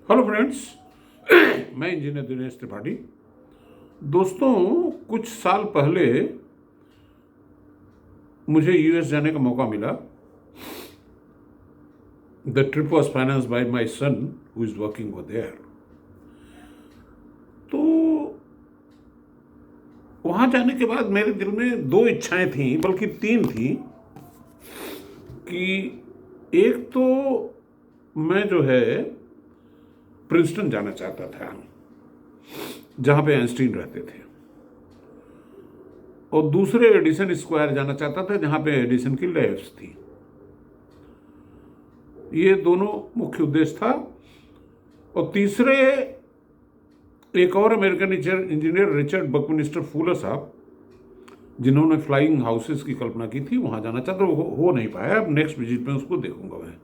Hello friends, मैं engineer Dinesh Tripathi. दोस्तों, कुछ साल पहले मुझे यूएस जाने का मौका मिला। The trip was financed by my son who is working over there. तो वहाँ जाने के बाद मेरे दिल में दो इच्छाएं थीं, बल्कि तीन थीं। कि एक तो मैं जो है प्रिंसटन जाना चाहता था, जहाँ पे आइंस्टीन रहते थे, और दूसरे एडिसन स्क्वायर जाना चाहता था, जहाँ पे एडिसन की लैब्स थी। ये दोनों मुख्य उद्देश्य था। और तीसरे, एक और अमेरिकन इंजीनियर रिचर्ड बकमिनिस्टर फूलर साहब, जिन्होंने फ्लाइंग हाउसेस की कल्पना की थी, वहां जाना चाहता, वो हो नहीं पाया। अब नेक्स्ट विजिट में उसको देखूंगा मैं।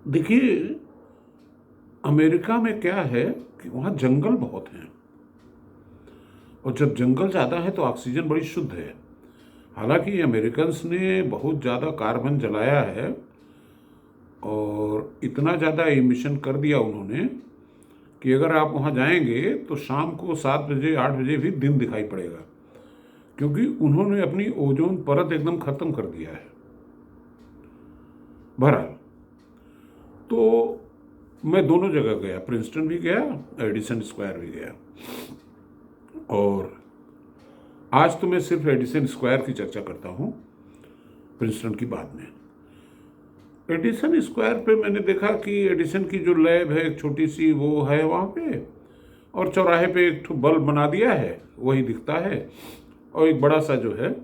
देखिए, अमेरिका में क्या है कि वहां जंगल बहुत हैं, और जब जंगल ज़्यादा है तो ऑक्सीजन बड़ी शुद्ध है। हालांकि अमेरिकन्स ने बहुत ज़्यादा कार्बन जलाया है, और इतना ज़्यादा एमिशन कर दिया उन्होंने कि अगर आप वहाँ जाएंगे तो शाम को 7 बजे 8 बजे भी दिन दिखाई पड़ेगा, क्योंकि उन्होंने अपनी ओजोन परत एकदम ख़त्म कर दिया है। बहरहाल, तो मैं दोनों जगह गया, प्रिंसटन भी गया, एडिसन स्क्वायर भी गया। और आज तो मैं सिर्फ एडिसन स्क्वायर की चर्चा करता हूँ, प्रिंसटन की बाद में। एडिसन स्क्वायर पे मैंने देखा कि एडिसन की जो लैब है एक छोटी सी, वो है वहाँ पे, और चौराहे पे एक ठो बल्ब बना दिया है, वही दिखता है। और एक बड़ा सा जो है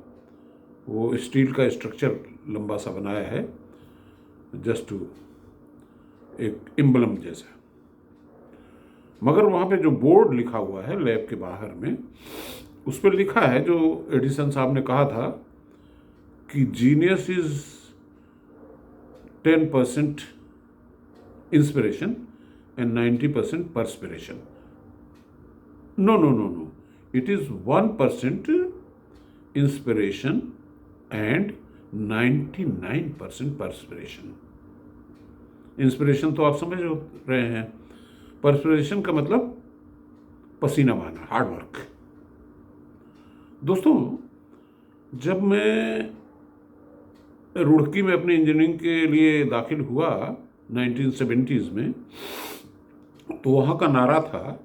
वो स्टील का स्ट्रक्चर लंबा सा बनाया है, जस्ट टू एक एम्बलम जैसा। मगर वहाँ पे जो बोर्ड लिखा हुआ है लैब के बाहर में, उस पर लिखा है, जो एडिसन साहब ने कहा था कि genius is 10% inspiration and 90% perspiration. No no no no, it is 1% inspiration and 99% perspiration. Inspiration तो आप समझ रहे हैं, परस्पिरेशन का मतलब पसीना बहाना, हार्ड वर्क। दोस्तों, जब मैं रुड़की में अपने इंजीनियरिंग के लिए दाखिल हुआ 1970s में, तो वहाँ का नारा था,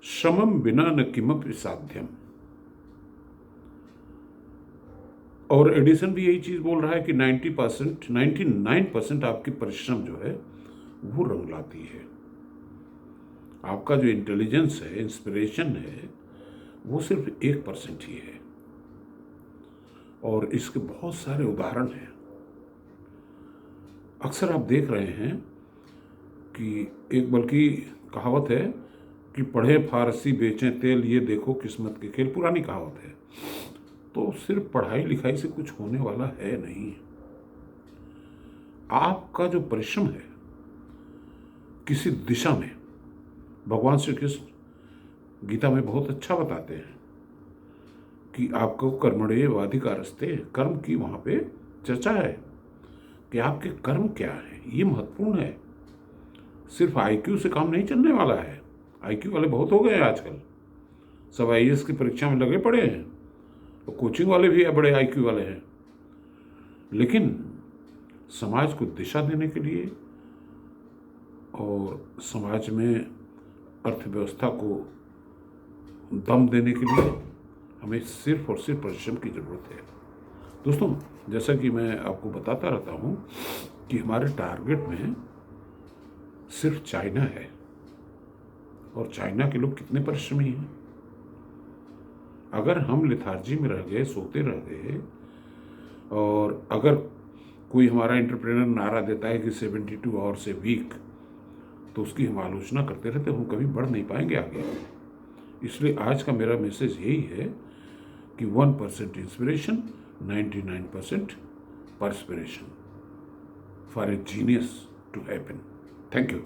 श्रमम बिना न किमपि साध्यम। और एडिसन भी यही चीज़ बोल रहा है कि 90%, 99% आपकी परिश्रम जो है वो रंग लाती है। आपका जो इंटेलिजेंस है, इंस्पिरेशन है, वो सिर्फ 1% ही है। और इसके बहुत सारे उदाहरण हैं। अक्सर आप देख रहे हैं कि एक बल्कि कहावत है कि पढ़े फारसी बेचें तेल, ये देखो किस्मत के खेल। पुरानी कहावत है। तो सिर्फ पढ़ाई लिखाई से कुछ होने वाला है नहीं। आपका जो परिश्रम है किसी दिशा में, भगवान श्री कृष्ण गीता में बहुत अच्छा बताते हैं कि आपको कर्मण्येवाधिकारस्ते, कर्म की वहाँ पे चर्चा है कि आपके कर्म क्या है, ये महत्वपूर्ण है। सिर्फ आईक्यू से काम नहीं चलने वाला है। आईक्यू वाले बहुत हो गए हैं आजकल, सब आईएएस की परीक्षा में लगे पड़े हैं, और कोचिंग वाले भी बड़े आईक्यू वाले हैं। लेकिन समाज को दिशा देने के लिए और समाज में अर्थव्यवस्था को दम देने के लिए हमें सिर्फ और सिर्फ परिश्रम की ज़रूरत है। दोस्तों, जैसा कि मैं आपको बताता रहता हूँ कि हमारे टारगेट में सिर्फ चाइना है, और चाइना के लोग कितने परिश्रमी हैं। अगर हम लेथार्जी में रह गए, सोते रह गए, और अगर कोई हमारा एंटरप्रेनर नारा देता है कि 72 आवर से वीक, तो उसकी हम आलोचना करते रहते, हम कभी बढ़ नहीं पाएंगे आगे। इसलिए आज का मेरा मैसेज यही है कि 1% inspiration, 99% perspiration for a genius to happen. Thank you.